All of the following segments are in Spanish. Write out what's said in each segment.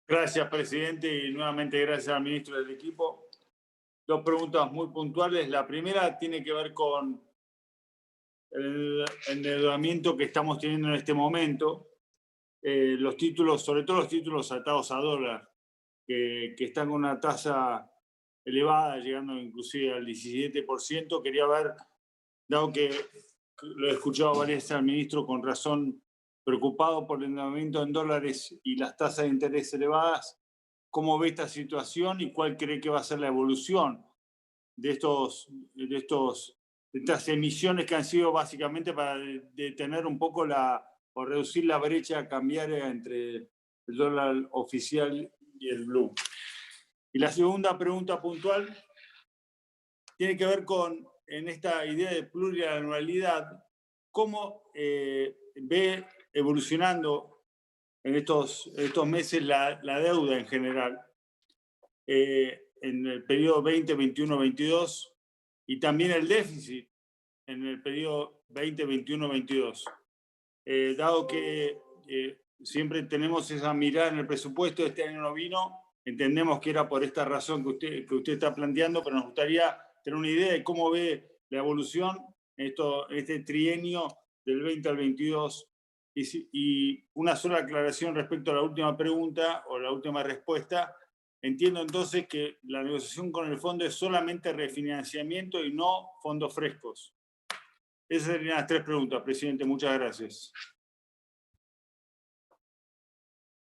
Gracias, presidente, y nuevamente gracias al ministro del equipo. Dos preguntas muy puntuales. La primera tiene que ver con el endeudamiento que estamos teniendo en este momento. Los títulos, sobre todo los títulos atados a dólar, que están con una tasa elevada, llegando inclusive al 17%. Quería ver, dado que lo he escuchado varias veces al ministro con razón, preocupado por el endeudamiento en dólares y las tasas de interés elevadas, ¿cómo ve esta situación y cuál cree que va a ser la evolución de estas emisiones que han sido básicamente para detener un poco o reducir la brecha cambiaria entre el dólar oficial y el blue? Y la segunda pregunta puntual tiene que ver con, en esta idea de plurianualidad, cómo ve evolucionando en estos meses la deuda en general, en el periodo 2021-22, y también el déficit en el periodo 2021-22. Dado que siempre tenemos esa mirada en el presupuesto, este año no vino, entendemos que era por esta razón que usted está planteando, pero nos gustaría tener una idea de cómo ve la evolución en este trienio del 20 al 22. Y una sola aclaración respecto a la última pregunta o la última respuesta. Entiendo entonces que la negociación con el fondo es solamente refinanciamiento y no fondos frescos. Esas serían las tres preguntas, presidente. Muchas gracias.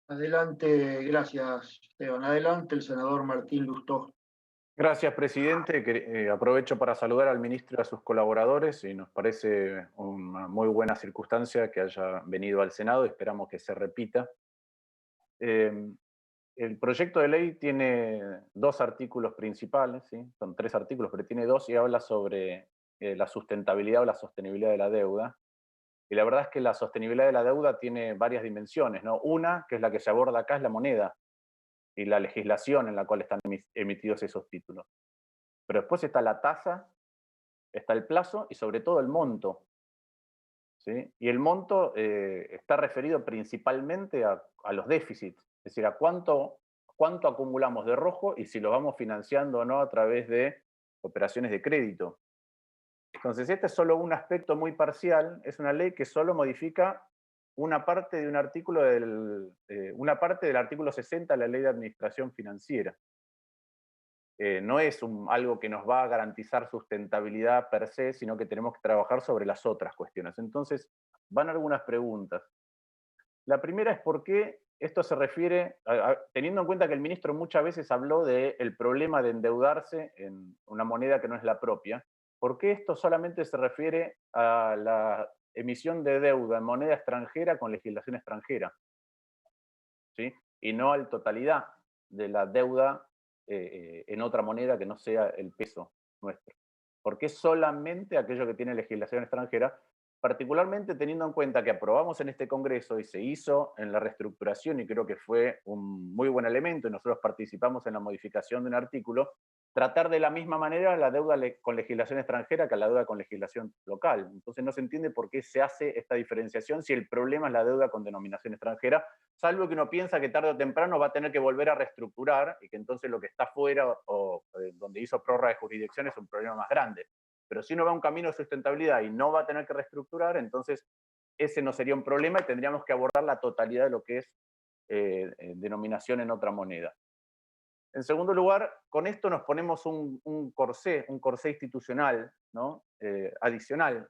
Adelante, gracias, Esteban. Adelante, el senador Martín Lustó. Gracias, presidente. Aprovecho para saludar al ministro y a sus colaboradores y nos parece una muy buena circunstancia que haya venido al Senado y esperamos que se repita. El proyecto de ley tiene dos artículos principales, ¿sí? Son tres artículos, pero tiene dos y habla sobre la sustentabilidad o la sostenibilidad de la deuda. Y la verdad es que la sostenibilidad de la deuda tiene varias dimensiones, ¿no? Una, que es la que se aborda acá, es la moneda y la legislación en la cual están emitidos esos títulos. Pero después está la tasa, está el plazo y sobre todo el monto, ¿sí? Y el monto está referido principalmente a los déficits, es decir, a cuánto acumulamos de rojo y si lo vamos financiando o no a través de operaciones de crédito. Entonces, este es solo un aspecto muy parcial, es una ley que solo modifica una parte de un artículo una parte del artículo 60 de la Ley de Administración Financiera. No es algo que nos va a garantizar sustentabilidad per se, sino que tenemos que trabajar sobre las otras cuestiones. Entonces, van algunas preguntas. La primera es por qué esto se refiere, teniendo en cuenta que el ministro muchas veces habló del problema de endeudarse en una moneda que no es la propia, ¿por qué esto solamente se refiere a la emisión de deuda en moneda extranjera con legislación extranjera? ¿Sí? Y no a la totalidad de la deuda en otra moneda que no sea el peso nuestro. ¿Por qué solamente aquello que tiene legislación extranjera? Particularmente teniendo en cuenta que aprobamos en este Congreso y se hizo en la reestructuración, y creo que fue un muy buen elemento, y nosotros participamos en la modificación de un artículo, tratar de la misma manera la deuda con legislación extranjera que la deuda con legislación local. Entonces no se entiende por qué se hace esta diferenciación si el problema es la deuda con denominación extranjera, salvo que uno piensa que tarde o temprano va a tener que volver a reestructurar y que entonces lo que está fuera o donde hizo prórroga de jurisdicción es un problema más grande. Pero si uno va a un camino de sustentabilidad y no va a tener que reestructurar, entonces ese no sería un problema y tendríamos que abordar la totalidad de lo que es denominación en otra moneda. En segundo lugar, con esto nos ponemos un corsé institucional, ¿no? Adicional.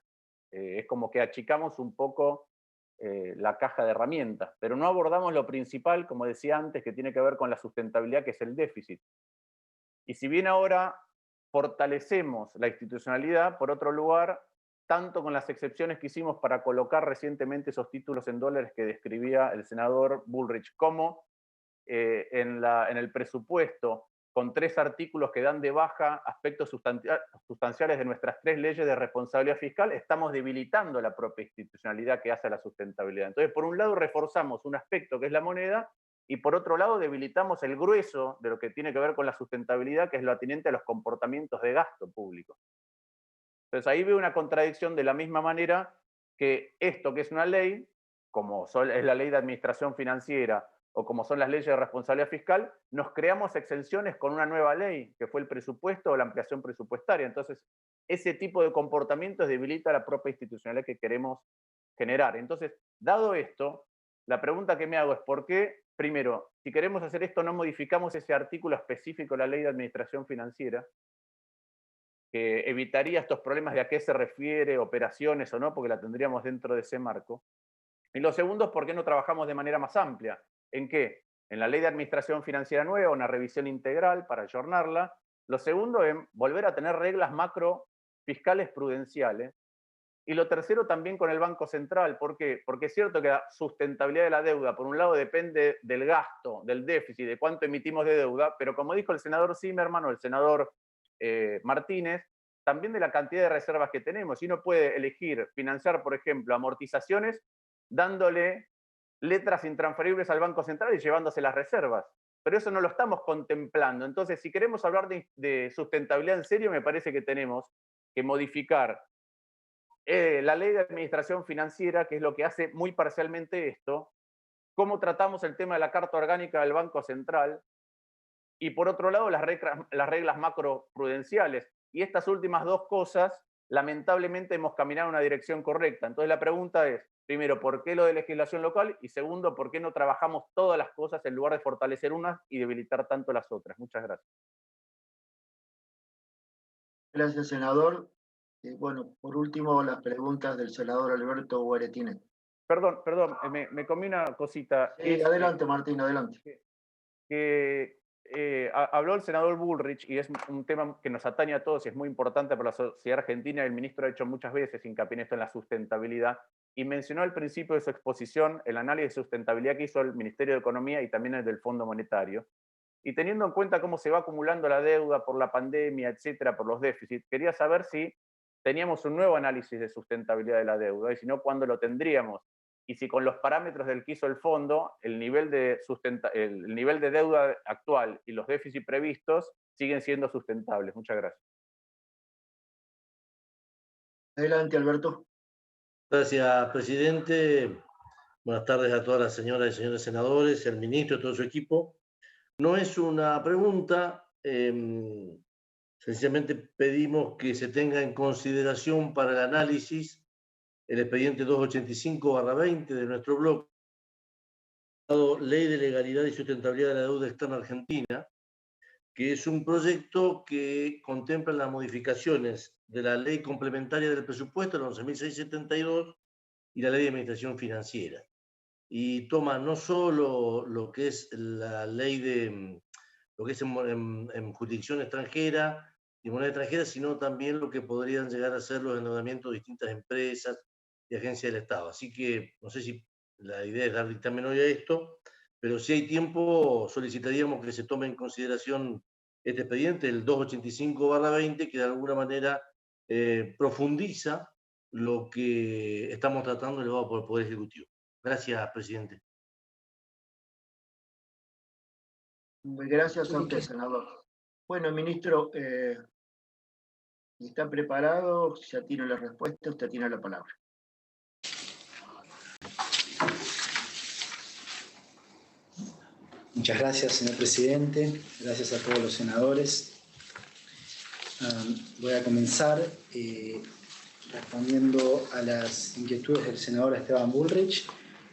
Es como que achicamos un poco la caja de herramientas, pero no abordamos lo principal, como decía antes, que tiene que ver con la sustentabilidad, que es el déficit. Y si bien ahora fortalecemos la institucionalidad, por otro lugar, tanto con las excepciones que hicimos para colocar recientemente esos títulos en dólares que describía el senador Bullrich, como en el presupuesto, con tres artículos que dan de baja aspectos sustanciales de nuestras tres leyes de responsabilidad fiscal, estamos debilitando la propia institucionalidad que hace a la sustentabilidad. Entonces, por un lado, reforzamos un aspecto que es la moneda, y por otro lado, debilitamos el grueso de lo que tiene que ver con la sustentabilidad, que es lo atinente a los comportamientos de gasto público. Entonces, ahí veo una contradicción de la misma manera que esto, que es una ley, como es la Ley de Administración Financiera, o como son las leyes de responsabilidad fiscal, nos creamos exenciones con una nueva ley, que fue el presupuesto o la ampliación presupuestaria. Entonces, ese tipo de comportamientos debilita la propia institucionalidad que queremos generar. Entonces, dado esto, la pregunta que me hago es ¿por qué, primero, si queremos hacer esto, no modificamos ese artículo específico de la Ley de Administración Financiera, que evitaría estos problemas de a qué se refiere, operaciones o no, porque la tendríamos dentro de ese marco? Y lo segundo es por qué no trabajamos de manera más amplia. ¿En qué? En la Ley de Administración Financiera nueva, una revisión integral para ayornarla. Lo segundo es volver a tener reglas macro fiscales prudenciales. Y lo tercero también con el Banco Central. ¿Por qué? Porque es cierto que la sustentabilidad de la deuda, por un lado, depende del gasto, del déficit, de cuánto emitimos de deuda, pero como dijo el senador Zimmerman o el senador Martínez, también de la cantidad de reservas que tenemos. Y uno puede elegir financiar, por ejemplo, amortizaciones dándole letras intransferibles al Banco Central y llevándose las reservas. Pero eso no lo estamos contemplando. Entonces, si queremos hablar de sustentabilidad en serio, me parece que tenemos que modificar la Ley de Administración Financiera, que es lo que hace muy parcialmente esto, cómo tratamos el tema de la Carta Orgánica del Banco Central, y por otro lado las reglas macroprudenciales. Y estas últimas dos cosas, lamentablemente, hemos caminado en una dirección correcta. Entonces la pregunta es, primero, ¿por qué lo de legislación local? Y segundo, ¿por qué no trabajamos todas las cosas en lugar de fortalecer unas y debilitar tanto las otras? Muchas gracias. Gracias, senador. Bueno, por último, las preguntas del senador Alberto Guaretine. Perdón, me comí una cosita. Sí, adelante, Martín, adelante. Habló el senador Bullrich, y es un tema que nos atañe a todos y es muy importante para la sociedad argentina. El ministro ha hecho muchas veces hincapié en esto, en la sustentabilidad, y mencionó al principio de su exposición el análisis de sustentabilidad que hizo el Ministerio de Economía y también el del Fondo Monetario. Y teniendo en cuenta cómo se va acumulando la deuda por la pandemia, etcétera, por los déficits, quería saber si teníamos un nuevo análisis de sustentabilidad de la deuda, y si no, ¿cuándo lo tendríamos? Y si con los parámetros del que hizo el fondo, el nivel de deuda actual y los déficits previstos siguen siendo sustentables. Muchas gracias. Adelante, Alberto. Gracias, presidente. Buenas tardes a todas las señoras y señores senadores, al ministro y todo su equipo. No es una pregunta, sencillamente pedimos que se tenga en consideración para el análisis el expediente 285/20 de nuestro bloque, Ley de Legalidad y Sustentabilidad de la Deuda Externa Argentina, que es un proyecto que contempla las modificaciones de la Ley Complementaria del Presupuesto, la 11.672, y la Ley de Administración Financiera. Y toma no solo lo que es la ley de lo que es en jurisdicción extranjera y moneda extranjera, sino también lo que podrían llegar a ser los endeudamientos de distintas empresas y agencias del Estado. Así que no sé si la idea es dar dictamen hoy a esto, pero si hay tiempo solicitaríamos que se tome en consideración este expediente, el 285/20, que de alguna manera profundiza lo que estamos tratando elevado por el Poder Ejecutivo. Gracias, presidente. Gracias a usted, senador. Bueno, ministro, ¿está preparado? Ya tiene la respuesta, usted tiene la palabra. Muchas gracias, señor presidente. Gracias a todos los senadores. Voy a comenzar respondiendo a las inquietudes del senador Esteban Bullrich.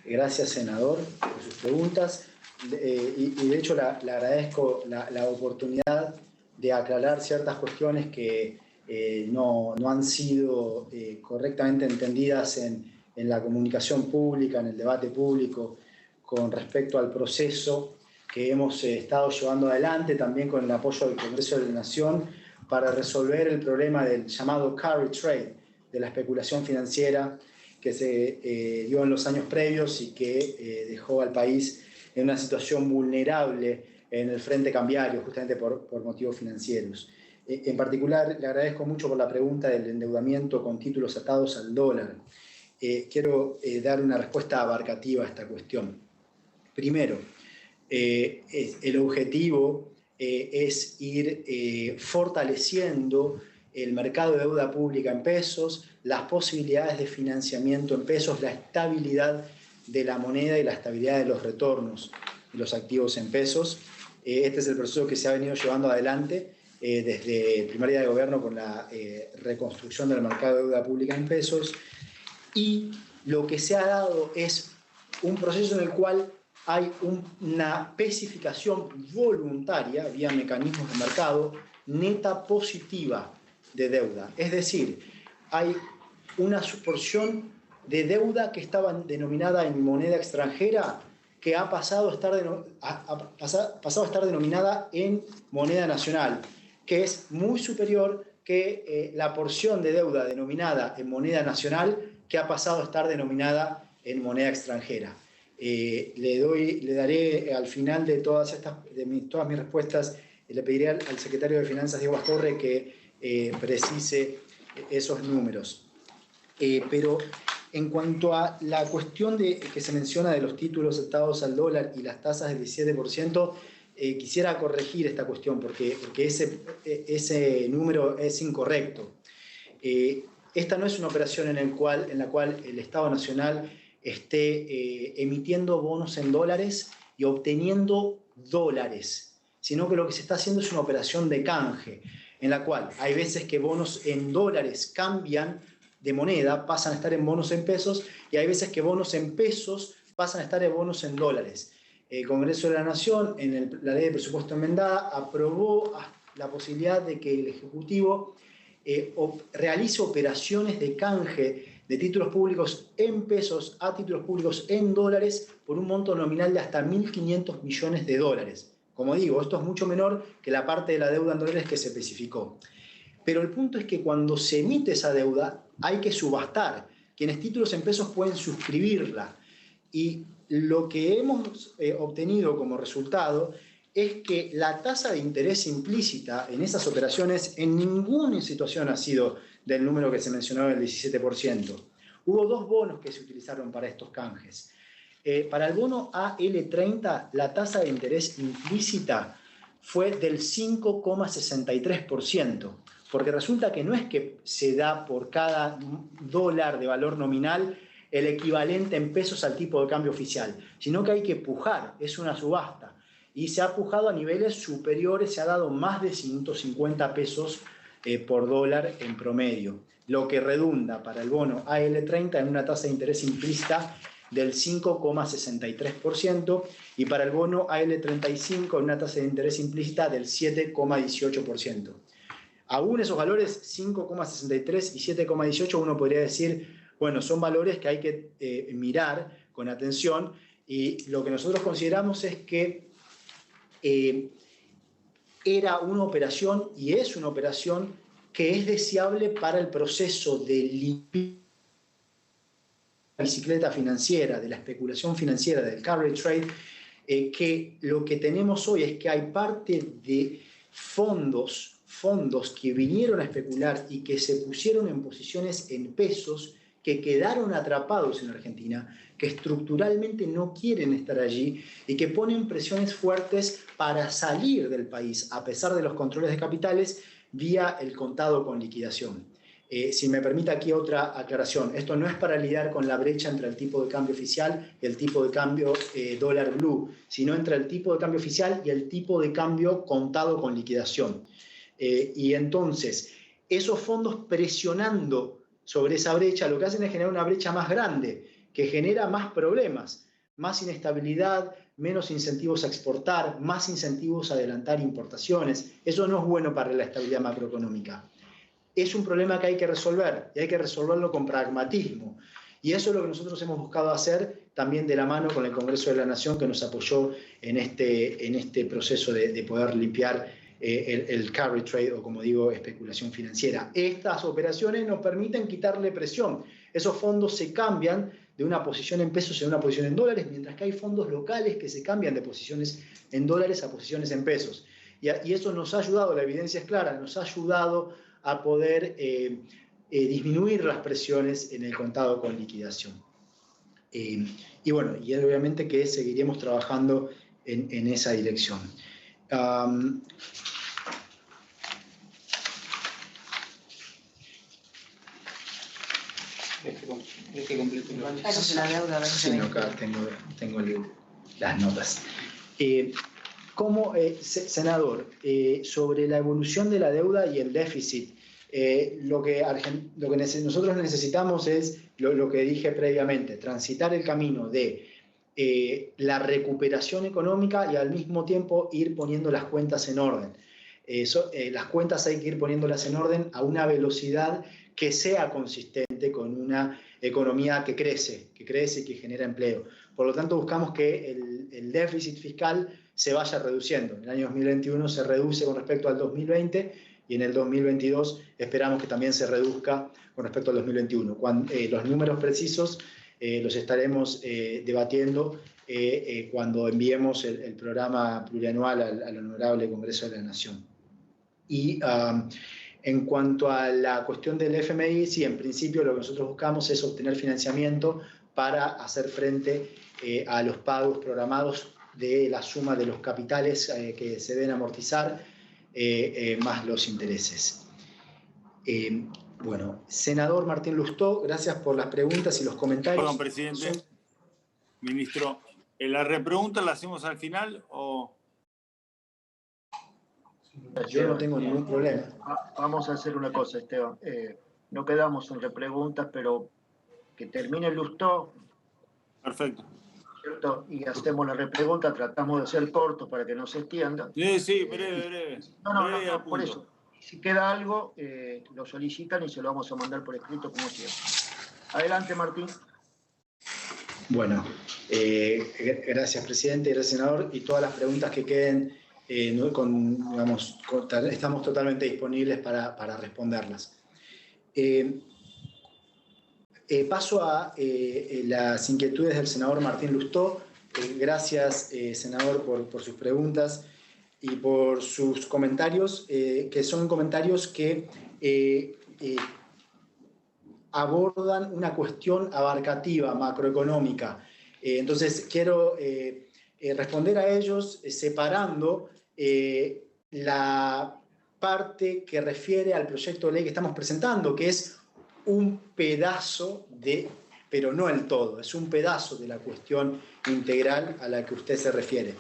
Gracias, senador, por sus preguntas. Y de hecho le agradezco la oportunidad de aclarar ciertas cuestiones que no han sido correctamente entendidas en la comunicación pública, en el debate público, con respecto al proceso que hemos estado llevando adelante, también con el apoyo del Congreso de la Nación, para resolver el problema del llamado carry trade, de la especulación financiera que se dio en los años previos y que dejó al país en una situación vulnerable en el frente cambiario, justamente por motivos financieros. En particular, le agradezco mucho por la pregunta del endeudamiento con títulos atados al dólar. Quiero dar una respuesta abarcativa a esta cuestión. Primero, el objetivo es ir fortaleciendo el mercado de deuda pública en pesos, las posibilidades de financiamiento en pesos, la estabilidad de la moneda y la estabilidad de los retornos y los activos en pesos. Este es el proceso que se ha venido llevando adelante desde el primer día de gobierno con la reconstrucción del mercado de deuda pública en pesos, y lo que se ha dado es un proceso en el cual hay una especificación voluntaria vía mecanismos de mercado neta positiva de deuda. Es decir, hay una porción de deuda que estaba denominada en moneda extranjera que ha pasado a estar denominada en moneda nacional, que es muy superior que la porción de deuda denominada en moneda nacional que ha pasado a estar denominada en moneda extranjera. Le daré al final de todas mis respuestas, le pediré al secretario de Finanzas, Diego Astorre, que precise esos números. Pero en cuanto a la cuestión que se menciona de los títulos aceptados al dólar y las tasas del 17%, quisiera corregir esta cuestión porque ese número es incorrecto. Esta no es una operación en la cual el Estado Nacional esté emitiendo bonos en dólares y obteniendo dólares, sino que lo que se está haciendo es una operación de canje, en la cual hay veces que bonos en dólares cambian de moneda, pasan a estar en bonos en pesos, y hay veces que bonos en pesos pasan a estar en bonos en dólares. El Congreso de la Nación, en la ley de presupuesto enmendada, aprobó la posibilidad de que el Ejecutivo realice operaciones de canje de títulos públicos en pesos a títulos públicos en dólares por un monto nominal de hasta 1.500 millones de dólares. Como digo, esto es mucho menor que la parte de la deuda en dólares que se especificó. Pero el punto es que cuando se emite esa deuda hay que subastar. Quienes títulos en pesos pueden suscribirla. Y lo que hemos obtenido como resultado es que la tasa de interés implícita en esas operaciones en ninguna situación ha sido del número que se mencionó, el 17%. Hubo 2 bonos que se utilizaron para estos canjes. Para el bono AL30, la tasa de interés implícita fue del 5,63%, porque resulta que no es que se da por cada dólar de valor nominal el equivalente en pesos al tipo de cambio oficial, sino que hay que pujar, es una subasta. Y se ha pujado a niveles superiores, se ha dado más de 150 pesos por dólar en promedio, lo que redunda para el bono AL30 en una tasa de interés implícita del 5,63% y para el bono AL35 en una tasa de interés implícita del 7,18%. Aún esos valores, 5,63 y 7,18, uno podría decir, bueno, son valores que hay que mirar con atención, y lo que nosotros consideramos es que era una operación y es una operación que es deseable para el proceso de limpieza de la bicicleta financiera, de la especulación financiera, del carry trade, que lo que tenemos hoy es que hay parte de fondos que vinieron a especular y que se pusieron en posiciones en pesos, que quedaron atrapados en Argentina, que estructuralmente no quieren estar allí y que ponen presiones fuertes para salir del país, a pesar de los controles de capitales, vía el contado con liquidación. Si me permite aquí otra aclaración, esto no es para lidiar con la brecha entre el tipo de cambio oficial y el tipo de cambio dólar blue, sino entre el tipo de cambio oficial y el tipo de cambio contado con liquidación. Y entonces, esos fondos presionando sobre esa brecha, lo que hacen es generar una brecha más grande, que genera más problemas, más inestabilidad, menos incentivos a exportar, más incentivos a adelantar importaciones. Eso no es bueno para la estabilidad macroeconómica. Es un problema que hay que resolver, y hay que resolverlo con pragmatismo. Y eso es lo que nosotros hemos buscado hacer también de la mano con el Congreso de la Nación, que nos apoyó en este proceso de poder limpiar el carry trade, o como digo, especulación financiera. Estas operaciones nos permiten quitarle presión. Esos fondos se cambian de una posición en pesos a una posición en dólares, mientras que hay fondos locales que se cambian de posiciones en dólares a posiciones en pesos. Y eso nos ha ayudado, la evidencia es clara, nos ha ayudado a poder disminuir las presiones en el contado con liquidación. Y bueno, y obviamente que seguiremos trabajando en esa dirección. La deuda, Sí, no, acá tengo las notas. Senador, sobre la evolución de la deuda y el déficit, lo que nosotros necesitamos es lo que dije previamente, transitar el camino de la recuperación económica y al mismo tiempo ir poniendo las cuentas en orden. Las cuentas hay que ir poniéndolas en orden a una velocidad que sea consistente con una economía que crece y que genera empleo. Por lo tanto, buscamos que el déficit fiscal se vaya reduciendo. En el año 2021 se reduce con respecto al 2020 y en el 2022 esperamos que también se reduzca con respecto al 2021. Los números precisos los estaremos debatiendo cuando enviemos el programa plurianual al Honorable Congreso de la Nación. Y en cuanto a la cuestión del FMI, sí, en principio lo que nosotros buscamos es obtener financiamiento para hacer frente a los pagos programados de la suma de los capitales que se deben amortizar, más los intereses. Bueno, senador Martín Lustó, gracias por las preguntas y los comentarios. Perdón, presidente. Ministro, ¿la repregunta la hacemos al final o...? Yo no tengo ningún problema. Vamos a hacer una cosa, Esteban. No quedamos en repreguntas, pero que termine el Lustó. Perfecto. ¿Cierto? Y hacemos la repregunta, tratamos de ser cortos para que no se extienda. Sí, breve. No, por eso. Si queda algo, lo solicitan y se lo vamos a mandar por escrito como siempre. Adelante, Martín. Bueno, gracias, presidente, gracias, senador. Y todas las preguntas que queden, estamos totalmente disponibles para responderlas. Paso a las inquietudes del senador Martín Lustó. Gracias, senador, por sus preguntas y por sus comentarios, que son comentarios que abordan una cuestión abarcativa, macroeconómica. Entonces, quiero responder a ellos separando la parte que refiere al proyecto de ley que estamos presentando, que es un pedazo pero no el todo, es un pedazo de la cuestión integral a la que usted se refiere.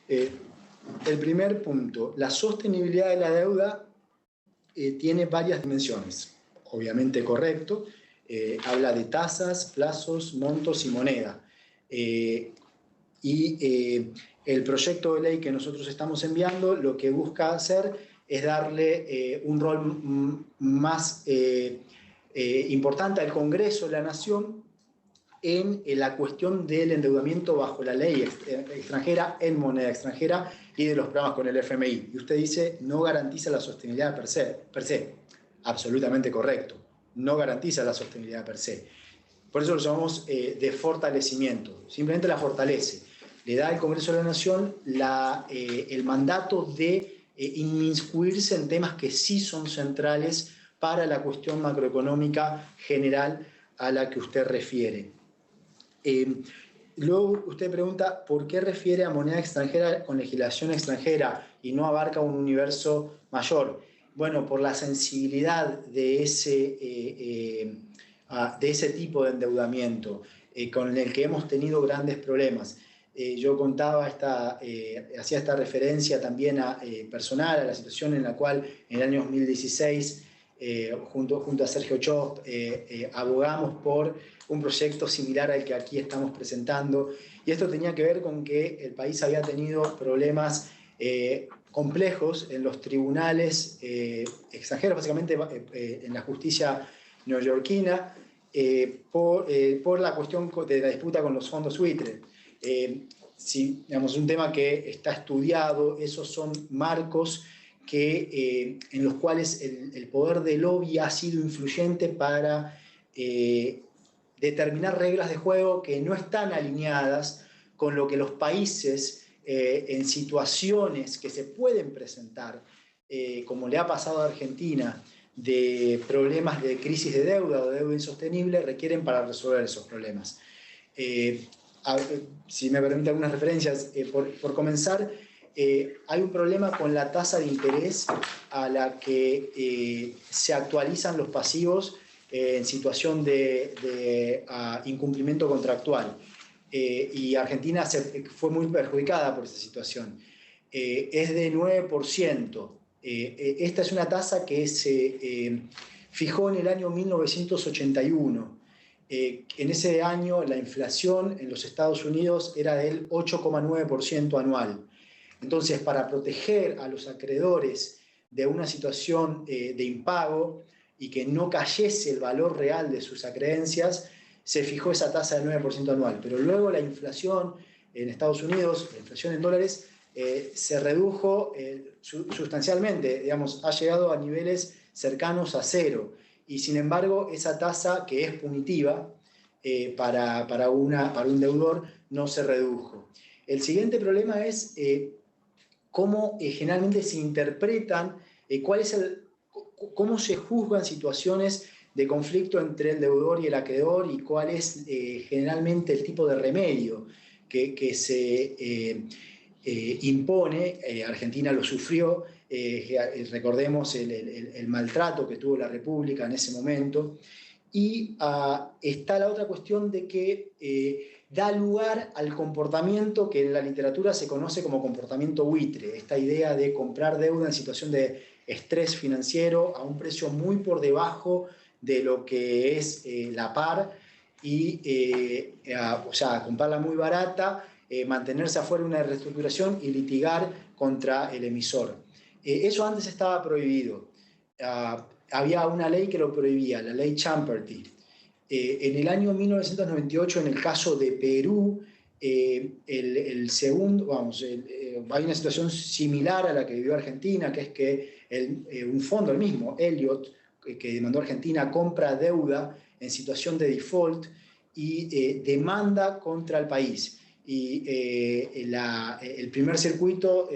El primer punto, la sostenibilidad de la deuda tiene varias dimensiones. Obviamente correcto, habla de tasas, plazos, montos y moneda. El proyecto de ley que nosotros estamos enviando lo que busca hacer es darle un rol más importante al Congreso de la Nación en la cuestión del endeudamiento bajo la ley extranjera en moneda extranjera y de los programas con el FMI. Y usted dice, no garantiza la sostenibilidad per se. Absolutamente correcto. No garantiza la sostenibilidad per se. Por eso lo llamamos de fortalecimiento. Simplemente la fortalece. Le da al Congreso de la Nación el mandato de inmiscuirse en temas que sí son centrales para la cuestión macroeconómica general a la que usted refiere. Luego usted pregunta por qué refiere a moneda extranjera con legislación extranjera y no abarca un universo mayor. Bueno, por la sensibilidad de ese tipo de endeudamiento con el que hemos tenido grandes problemas. Yo contaba hacía esta referencia también personal a la situación en la cual en el año 2016 junto a Sergio Chop abogamos por un proyecto similar al que aquí estamos presentando, y esto tenía que ver con que el país había tenido problemas complejos en los tribunales extranjeros, básicamente en la justicia neoyorquina, por la cuestión de la disputa con los fondos buitre. Digamos, un tema que está estudiado, esos son marcos en los cuales el poder de lobby ha sido influyente para determinar reglas de juego que no están alineadas con lo que los países en situaciones que se pueden presentar, como le ha pasado a Argentina, de problemas de crisis de deuda o de deuda insostenible, requieren para resolver esos problemas. Si me permite algunas referencias, por comenzar, hay un problema con la tasa de interés a la que se actualizan los pasivos en situación de incumplimiento contractual. y Argentina fue muy perjudicada por esa situación. Es de 9%. Esta es una tasa que se fijó en el año 1981. En ese año la inflación en los Estados Unidos era del 8,9% anual. Entonces, para proteger a los acreedores de una situación de impago y que no cayese el valor real de sus acreencias, se fijó esa tasa del 9% anual. Pero luego la inflación en Estados Unidos, la inflación en dólares, se redujo sustancialmente, digamos, ha llegado a niveles cercanos a cero. Y sin embargo, esa tasa, que es punitiva para un deudor, no se redujo. El siguiente problema es cómo generalmente se interpretan, cómo se juzgan situaciones de conflicto entre el deudor y el acreedor y cuál es generalmente el tipo de remedio que se impone. Argentina lo sufrió, recordemos el maltrato que tuvo la República en ese momento. Y está la otra cuestión de que da lugar al comportamiento que en la literatura se conoce como comportamiento buitre, esta idea de comprar deuda en situación de estrés financiero a un precio muy por debajo de lo que es la par, y o sea, comprarla muy barata, mantenerse afuera de una reestructuración y litigar contra el emisor. Eso antes estaba prohibido. Había una ley que lo prohibía, la ley Champerty. En el año 1998, en el caso de Perú, hay una situación similar a la que vivió Argentina, que es que un fondo, el mismo, Elliott, que demandó a Argentina, compra deuda en situación de default y demanda contra el país. Y el primer circuito,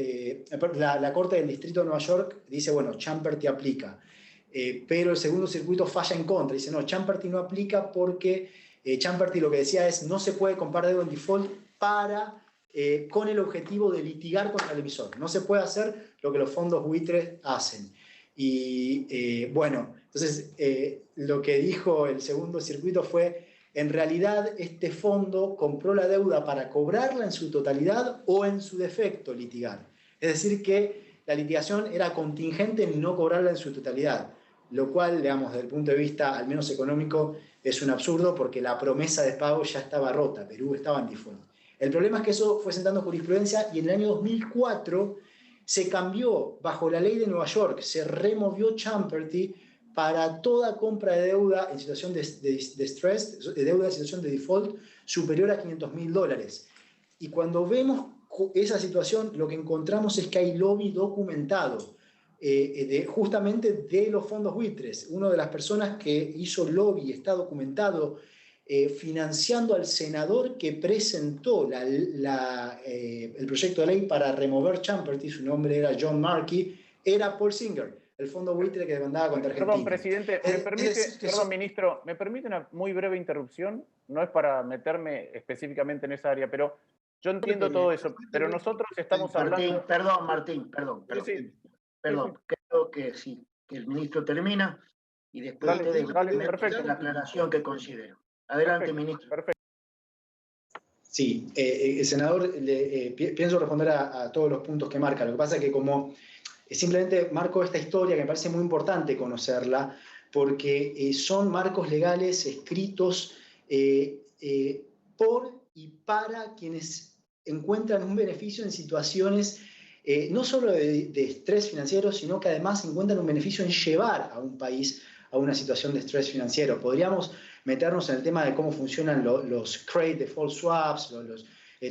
la Corte del Distrito de Nueva York dice, bueno, Champerty aplica. Pero el segundo circuito falla en contra, dice no, Champerty no aplica porque Champerty lo que decía es no se puede comprar deuda en default con el objetivo de litigar contra el emisor, no se puede hacer lo que los fondos buitres hacen. Y bueno, entonces lo que dijo el segundo circuito fue, en realidad este fondo compró la deuda para cobrarla en su totalidad o en su defecto litigar, es decir que la litigación era contingente en no cobrarla en su totalidad, lo cual, digamos, desde el punto de vista, al menos económico, es un absurdo porque la promesa de pago ya estaba rota, Perú estaba en default. El problema es que eso fue sentando jurisprudencia y en el año 2004 se cambió, bajo la ley de Nueva York, se removió Champerty para toda compra de deuda en situación de stress, de deuda en situación de default superior a $500.000. Y cuando vemos esa situación, lo que encontramos es que hay lobby documentado, justamente de los fondos buitres. Una de las personas que hizo lobby está documentado financiando al senador que presentó el proyecto de ley para remover Champerty, su nombre era John Markey, era Paul Singer, el fondo buitre que demandaba contra Argentina. Perdón, presidente, perdón, ministro, ¿me permite una muy breve interrupción? No es para meterme específicamente en esa área, pero yo entiendo todo eso, pero nosotros estamos hablando... Martín, perdón. Sí. Creo que sí, que el ministro termina y después ustedes perfecto. la aclaración que considero. Adelante, Perfecto, ministro. Perfecto. Sí, el senador, pienso responder a todos los puntos que marca. Lo que pasa es que como simplemente marco esta historia, que me parece muy importante conocerla, porque son marcos legales escritos por y para quienes encuentran un beneficio en situaciones no solo de estrés financiero, sino que además encuentran un beneficio en llevar a un país a una situación de estrés financiero. Podríamos meternos en el tema de cómo funcionan los Credit Default Swaps,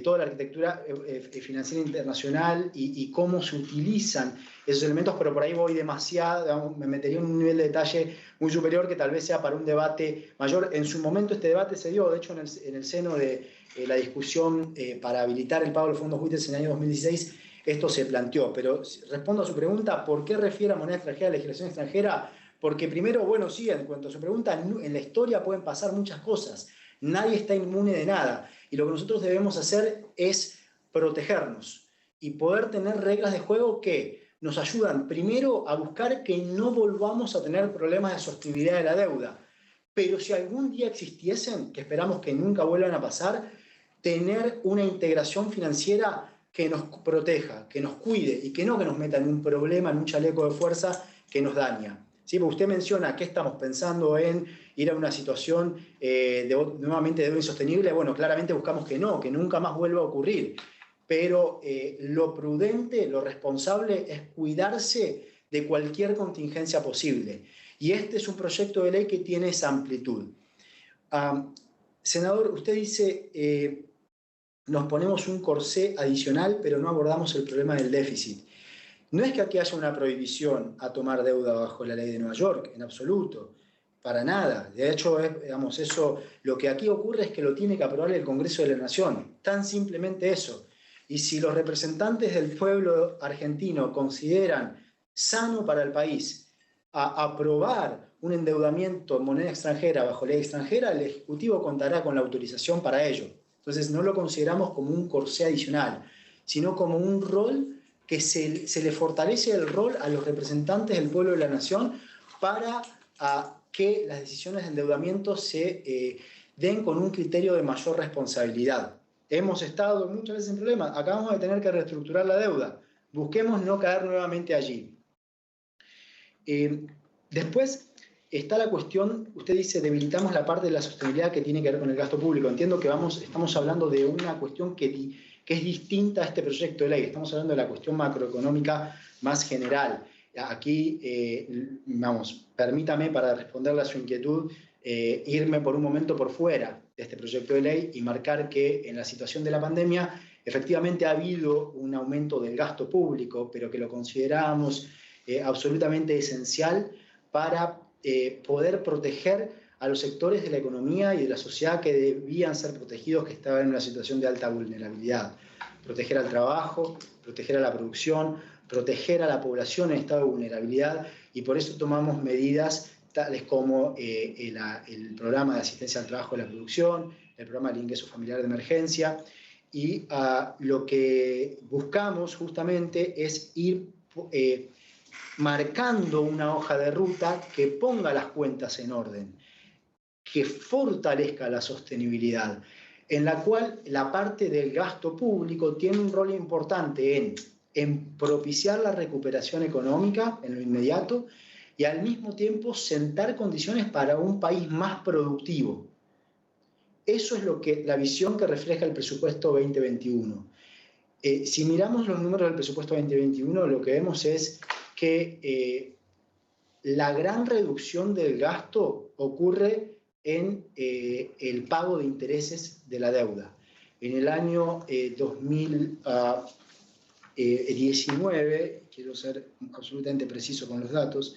toda la arquitectura financiera internacional y cómo se utilizan esos elementos, pero por ahí voy demasiado, digamos, me metería en un nivel de detalle muy superior que tal vez sea para un debate mayor. En su momento este debate se dio, de hecho, en el seno de la discusión para habilitar el pago de los fondos buitres en el año 2016, esto se planteó. Pero respondo a su pregunta, ¿por qué refiere a moneda extranjera, legislación extranjera? Porque primero, bueno, sí, en cuanto a su pregunta, en la historia pueden pasar muchas cosas. Nadie está inmune de nada. Y lo que nosotros debemos hacer es protegernos y poder tener reglas de juego que nos ayudan primero a buscar que no volvamos a tener problemas de sostenibilidad de la deuda. Pero si algún día existiesen, que esperamos que nunca vuelvan a pasar, tener una integración financiera que nos proteja, que nos cuide y que no que nos meta en un problema, en un chaleco de fuerza que nos daña. ¿Sí? Porque usted menciona que estamos pensando en ir a una situación nuevamente de deuda insostenible. Bueno, claramente buscamos que no, que nunca más vuelva a ocurrir. Pero lo prudente, lo responsable es cuidarse de cualquier contingencia posible. Y este es un proyecto de ley que tiene esa amplitud. Senador, usted dice, nos ponemos un corsé adicional, pero no abordamos el problema del déficit. No es que aquí haya una prohibición a tomar deuda bajo la ley de Nueva York, en absoluto, para nada. De hecho, digamos, eso, lo que aquí ocurre es que lo tiene que aprobar el Congreso de la Nación, tan simplemente eso. Y si los representantes del pueblo argentino consideran sano para el país aprobar un endeudamiento en moneda extranjera bajo ley extranjera, el Ejecutivo contará con la autorización para ello. Entonces no lo consideramos como un corsé adicional, sino como un rol que se le fortalece el rol a los representantes del pueblo de la nación para que las decisiones de endeudamiento se den con un criterio de mayor responsabilidad. Hemos estado muchas veces en problemas, acabamos de tener que reestructurar la deuda, busquemos no caer nuevamente allí. Después está la cuestión, usted dice, debilitamos la parte de la sostenibilidad que tiene que ver con el gasto público. Entiendo que estamos hablando de una cuestión que es distinta a este proyecto de ley. Estamos hablando de la cuestión macroeconómica más general. Aquí, permítame, para responderle a su inquietud, irme por un momento por fuera de este proyecto de ley y marcar que en la situación de la pandemia efectivamente ha habido un aumento del gasto público, pero que lo consideramos absolutamente esencial para poder proteger a los sectores de la economía y de la sociedad que debían ser protegidos, que estaban en una situación de alta vulnerabilidad. Proteger al trabajo, proteger a la producción, proteger a la población en estado de vulnerabilidad, y por eso tomamos medidas tales como el programa de asistencia al trabajo y la producción, el programa del ingreso familiar de emergencia, y lo que buscamos justamente es ir marcando una hoja de ruta que ponga las cuentas en orden, que fortalezca la sostenibilidad, en la cual la parte del gasto público tiene un rol importante en propiciar la recuperación económica en lo inmediato y al mismo tiempo sentar condiciones para un país más productivo. Eso es la visión que refleja el presupuesto 2021. Si miramos los números del presupuesto 2021, lo que vemos es que la gran reducción del gasto ocurre en el pago de intereses de la deuda. En el año 2019, quiero ser absolutamente preciso con los datos,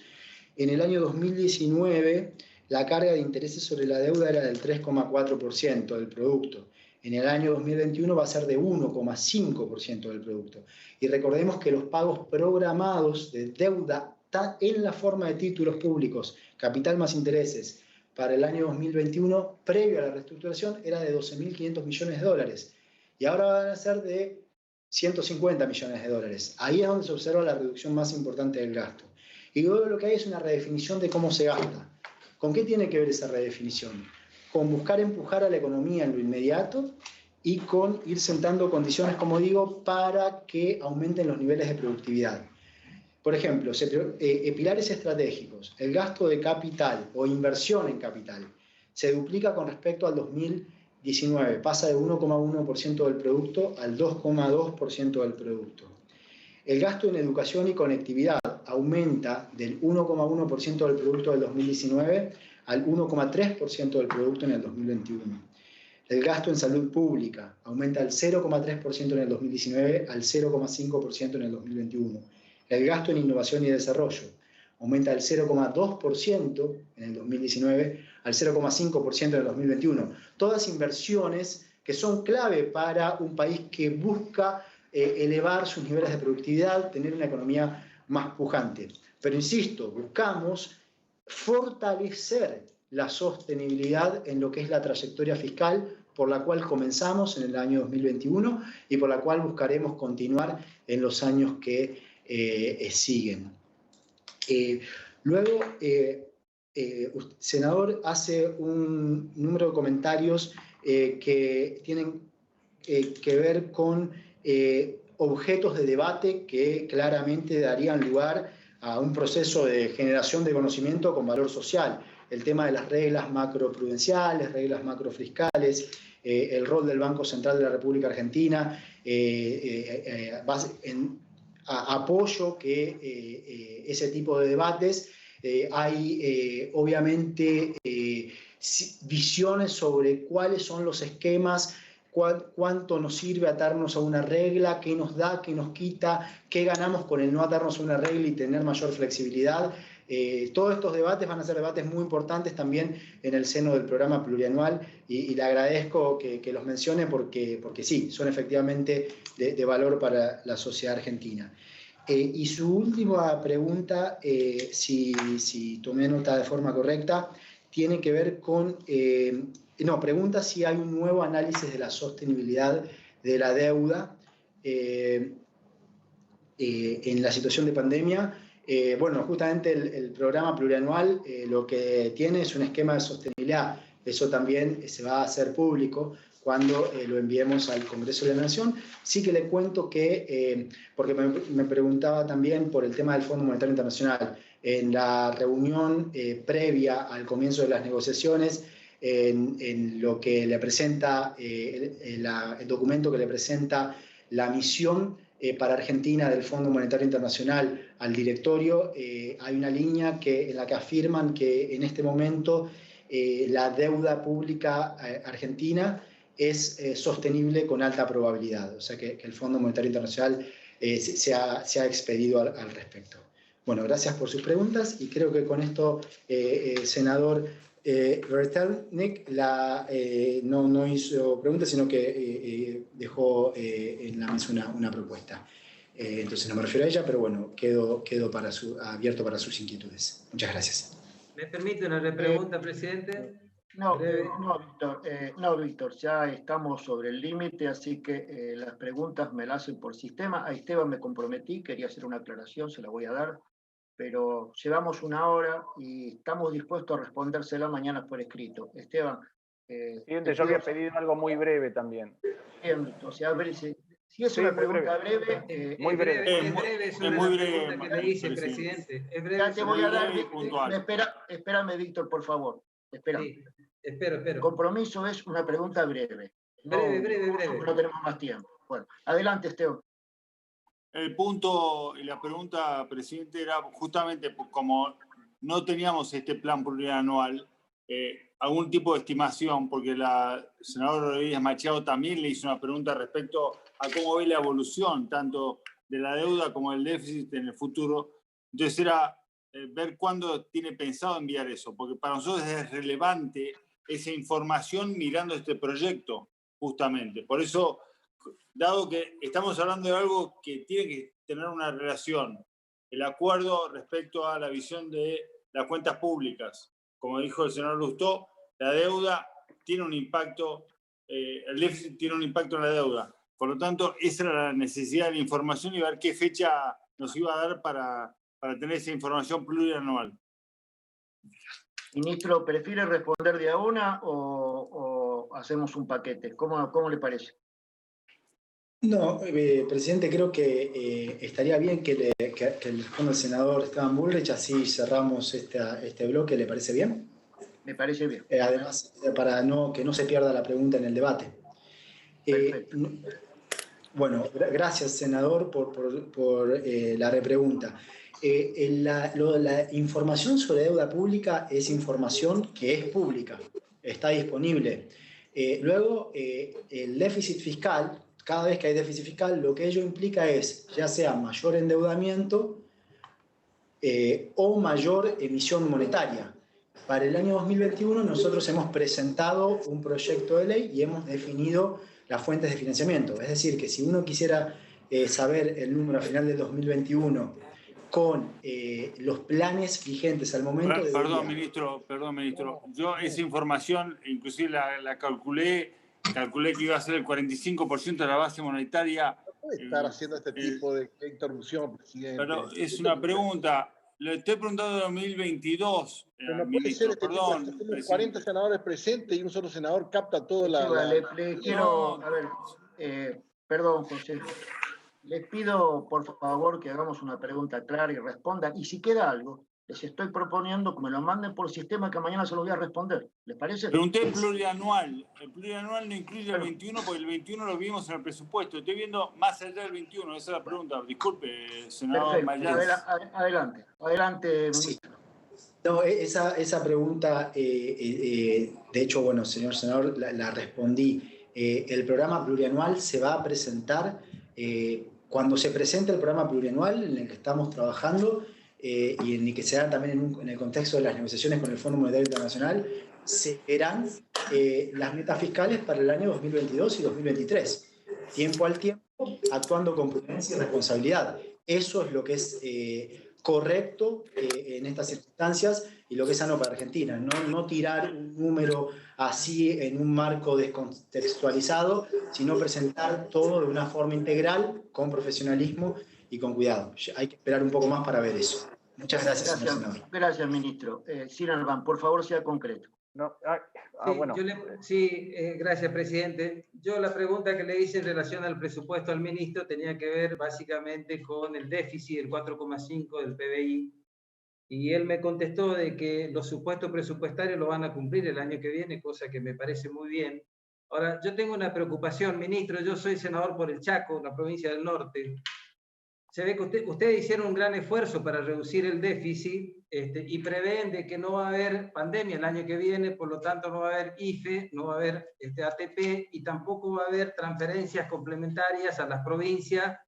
en el año 2019 la carga de intereses sobre la deuda era del 3,4% del producto. En el año 2021 va a ser de 1,5% del producto. Y recordemos que los pagos programados de deuda en la forma de títulos públicos, capital más intereses, para el año 2021, previo a la reestructuración, era de 12.500 millones de dólares. Y ahora van a ser de 150 millones de dólares. Ahí es donde se observa la reducción más importante del gasto. Y luego lo que hay es una redefinición de cómo se gasta. ¿Con qué tiene que ver esa redefinición? Con buscar empujar a la economía en lo inmediato y con ir sentando condiciones, como digo, para que aumenten los niveles de productividad. Por ejemplo, pilares estratégicos, el gasto de capital o inversión en capital se duplica con respecto al 2019, pasa de 1,1% del producto al 2,2% del producto. El gasto en educación y conectividad aumenta del 1,1% del producto del 2019 al 1,3% del producto en el 2021. El gasto en salud pública aumenta del 0,3% en el 2019 al 0,5% en el 2021. El gasto en innovación y desarrollo aumenta del 0,2% en el 2019 al 0,5% en el 2021. Todas inversiones que son clave para un país que busca elevar sus niveles de productividad, tener una economía más pujante. Pero insisto, buscamos fortalecer la sostenibilidad en lo que es la trayectoria fiscal por la cual comenzamos en el año 2021 y por la cual buscaremos continuar en los años que siguen. Luego, senador hace un número de comentarios que tienen que ver con objetos de debate que claramente darían lugar a un proceso de generación de conocimiento con valor social. El tema de las reglas macroprudenciales, reglas macrofiscales, el rol del Banco Central de la República Argentina, apoyo que ese tipo de debates hay obviamente visiones sobre cuáles son los esquemas, cuánto nos sirve atarnos a una regla, qué nos da, qué nos quita, qué ganamos con el no atarnos a una regla y tener mayor flexibilidad. Todos estos debates van a ser debates muy importantes también en el seno del programa plurianual y le agradezco que los mencione porque sí, son efectivamente de valor para la sociedad argentina. Y su última pregunta, si tomé nota de forma correcta, tiene que ver con... pregunta si hay un nuevo análisis de la sostenibilidad de la deuda en la situación de pandemia. Bueno, justamente el programa plurianual lo que tiene es un esquema de sostenibilidad. Eso también se va a hacer público cuando lo enviemos al Congreso de la Nación. Sí que le cuento que, porque me preguntaba también por el tema del Fondo Monetario Internacional, en la reunión previa al comienzo de las negociaciones, en lo que le presenta, el documento que le presenta la misión para Argentina del Fondo Monetario Internacional al directorio, hay una línea en la que afirman que en este momento la deuda pública argentina es sostenible con alta probabilidad, o sea que el Fondo Monetario Internacional se ha expedido al respecto. Bueno, gracias por sus preguntas y creo que con esto, senador Bertelnik no hizo preguntas, sino que dejó en la mesa una propuesta. Entonces no me refiero a ella, pero bueno, quedo abierto para sus inquietudes. Muchas gracias. ¿Me permite una repregunta, presidente? No, Víctor, ya estamos sobre el límite, así que las preguntas me las hacen por sistema. A Esteban me comprometí, quería hacer una aclaración, se la voy a dar, pero llevamos 1 hora y estamos dispuestos a respondérsela mañana por escrito. Esteban. Presidente, yo había pedido algo muy breve también. Bien, Víctor, o sea, a ver si es una pregunta breve. Muy breve. Es breve, es una pregunta que le hice, presidente. Es breve. Ya te voy a dar, espérame, Víctor, por favor. Espera. Sí, espero. El compromiso es una pregunta breve. Breve. No tenemos más tiempo. Bueno, adelante, Esteban. El punto y la pregunta, presidente, era justamente como no teníamos este plan plurianual, algún tipo de estimación, porque la senadora Rodríguez Machado también le hizo una pregunta respecto a cómo ve la evolución tanto de la deuda como del déficit en el futuro. Entonces era ver cuándo tiene pensado enviar eso, porque para nosotros es relevante esa información mirando este proyecto, justamente. Por eso, dado que estamos hablando de algo que tiene que tener una relación, el acuerdo respecto a la visión de las cuentas públicas, como dijo el senador Lustó, la deuda tiene un impacto, el déficit tiene un impacto en la deuda. Por lo tanto, esa era la necesidad de la información y ver qué fecha nos iba a dar para tener esa información plurianual. Ministro, ¿prefiere responder de a una o hacemos un paquete? ¿Cómo le parece? No, presidente, creo que estaría bien que le responda el senador Esteban Bullrich, así cerramos este bloque. ¿Le parece bien? Me parece bien. Además, para que no se pierda la pregunta en el debate. Bueno, gracias, senador, por la repregunta. La información sobre deuda pública es información que es pública, está disponible. Luego, el déficit fiscal, cada vez que hay déficit fiscal, lo que ello implica es ya sea mayor endeudamiento o mayor emisión monetaria. Para el año 2021 nosotros hemos presentado un proyecto de ley y hemos definido las fuentes de financiamiento. Es decir, que si uno quisiera saber el número a final del 2021 con los planes vigentes al momento... Perdón, ministro. Yo esa información, inclusive la calculé que iba a ser el 45% de la base monetaria. No puede estar haciendo este tipo de interrupción, presidente. Pero es una pregunta. Le estoy preguntando de 2022. No puede ser este tipo. Tenemos 40 senadores presentes y un solo senador capta toda la... Le quiero... A ver, Perdón, José. Les pido, por favor, que hagamos una pregunta clara y respondan. Y si queda algo, les estoy proponiendo que me lo manden por sistema, que mañana se lo voy a responder. ¿Les parece? Pregunté el plurianual. El plurianual no incluye el 21 porque el 21 lo vimos en el presupuesto. Estoy viendo más allá del 21. Esa es la pregunta. Disculpe, senador Mayans. Adelante, adelante, Sí. ministro. No, esa pregunta, de hecho, bueno, señor senador, la respondí. El programa plurianual se va a presentar cuando se presente el programa plurianual en el que estamos trabajando y en el que se da también en el contexto de las negociaciones con el Fondo Monetario Internacional, se verán las metas fiscales para el año 2022 y 2023. Tiempo al tiempo, actuando con prudencia y responsabilidad. Eso es lo que es correcto en estas circunstancias y lo que es sano para Argentina. No tirar un número así en un marco descontextualizado, sino presentar todo de una forma integral, con profesionalismo y con cuidado. Hay que esperar un poco más para ver eso. Muchas gracias, señor senador. Gracias, ministro. Zimmerman, por favor, sea concreto. No, Sí, bueno. Gracias, presidente. Yo la pregunta que le hice en relación al presupuesto al ministro tenía que ver básicamente con el déficit del 4,5 del PBI, y él me contestó de que los supuestos presupuestarios lo van a cumplir el año que viene, cosa que me parece muy bien. Ahora, yo tengo una preocupación, ministro. Yo soy senador por el Chaco, la provincia del norte. Se ve que ustedes hicieron un gran esfuerzo para reducir el déficit y prevén de que no va a haber pandemia el año que viene, por lo tanto no va a haber IFE, no va a haber ATP y tampoco va a haber transferencias complementarias a las provincias,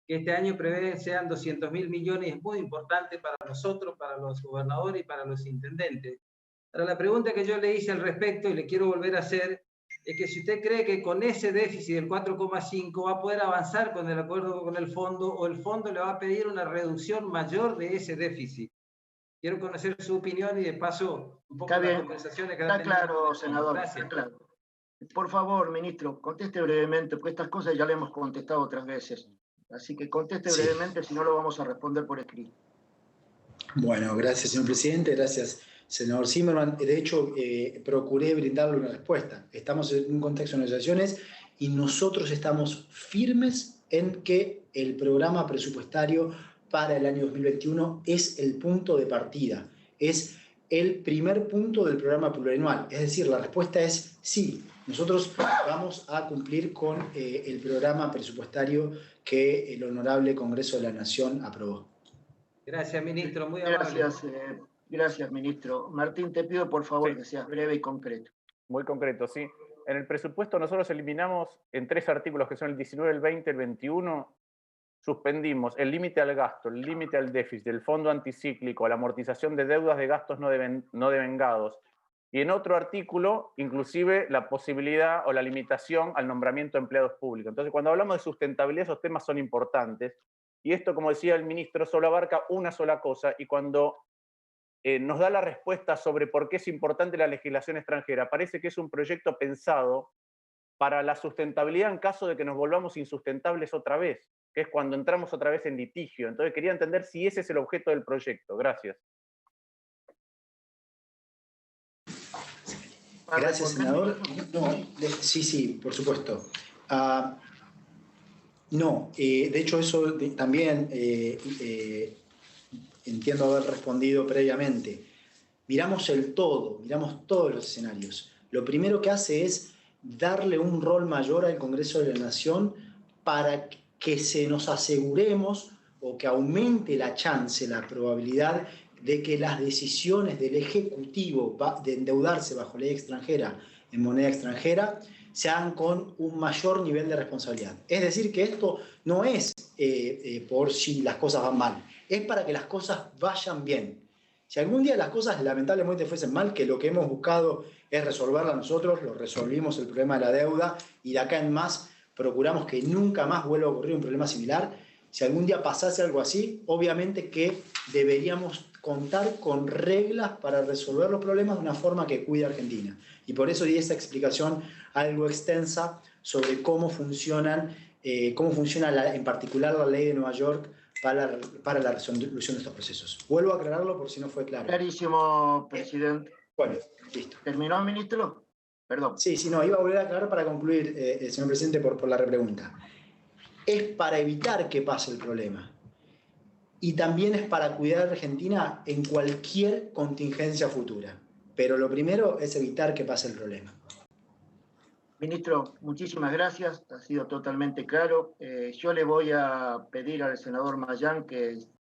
que este año prevén sean 200.000 millones, es muy importante para nosotros, para los gobernadores y para los intendentes. Ahora, la pregunta que yo le hice al respecto y le quiero volver a hacer es que si usted cree que con ese déficit del 4,5 va a poder avanzar con el acuerdo con el fondo, o el fondo le va a pedir una reducción mayor de ese déficit. Quiero conocer su opinión y de paso un poco las conversaciones que está claro, senador. Gracias. Está claro. Por favor, ministro, conteste brevemente, porque estas cosas ya le hemos contestado otras veces. Así que conteste brevemente, si no lo vamos a responder por escrito. Bueno, gracias, señor presidente. Gracias, senador Zimmerman. De hecho, procuré brindarle una respuesta. Estamos en un contexto de negociaciones y nosotros estamos firmes en que el programa presupuestario para el año 2021 es el punto de partida, es el primer punto del programa plurianual. Es decir, la respuesta es sí, nosotros vamos a cumplir con el programa presupuestario que el Honorable Congreso de la Nación aprobó. Gracias, ministro. Muy amable. Gracias, ministro. Martín, te pido por favor que seas breve y concreto. Muy concreto, sí. En el presupuesto nosotros eliminamos en 3 artículos, que son el 19, el 20, el 21, suspendimos el límite al gasto, el límite al déficit, el fondo anticíclico, la amortización de deudas de gastos no devengados. Y en otro artículo, inclusive la posibilidad o la limitación al nombramiento de empleados públicos. Entonces, cuando hablamos de sustentabilidad, esos temas son importantes. Y esto, como decía el ministro, solo abarca una sola cosa. Y cuando nos da la respuesta sobre por qué es importante la legislación extranjera, parece que es un proyecto pensado para la sustentabilidad en caso de que nos volvamos insustentables otra vez, que es cuando entramos otra vez en litigio. Entonces quería entender si ese es el objeto del proyecto. Gracias. Gracias, senador. No, sí, por supuesto. No, de hecho eso también entiendo haber respondido previamente. Miramos el todo, miramos todos los escenarios. Lo primero que hace es darle un rol mayor al Congreso de la Nación para que se nos aseguremos o que aumente la chance, la probabilidad de que las decisiones del Ejecutivo de endeudarse bajo ley extranjera, en moneda extranjera, se hagan con un mayor nivel de responsabilidad. Es decir, que esto no es por si las cosas van mal, es para que las cosas vayan bien. Si algún día las cosas lamentablemente fuesen mal, que lo que hemos buscado es resolverla nosotros, lo resolvimos el problema de la deuda y de acá en más procuramos que nunca más vuelva a ocurrir un problema similar. Si algún día pasase algo así, obviamente que deberíamos contar con reglas para resolver los problemas de una forma que cuide a Argentina. Y por eso di esa explicación algo extensa sobre cómo funciona en particular la ley de Nueva York para la resolución de estos procesos. Vuelvo a aclararlo por si no fue claro. Clarísimo, presidente. Bueno, listo. ¿Terminó, ministro? Perdón. Sí, no, iba a volver a aclarar para concluir, señor presidente, por la repregunta. Es para evitar que pase el problema. Y también es para cuidar a Argentina en cualquier contingencia futura. Pero lo primero es evitar que pase el problema. Ministro, muchísimas gracias. Ha sido totalmente claro. Yo le voy a pedir al senador Mayán que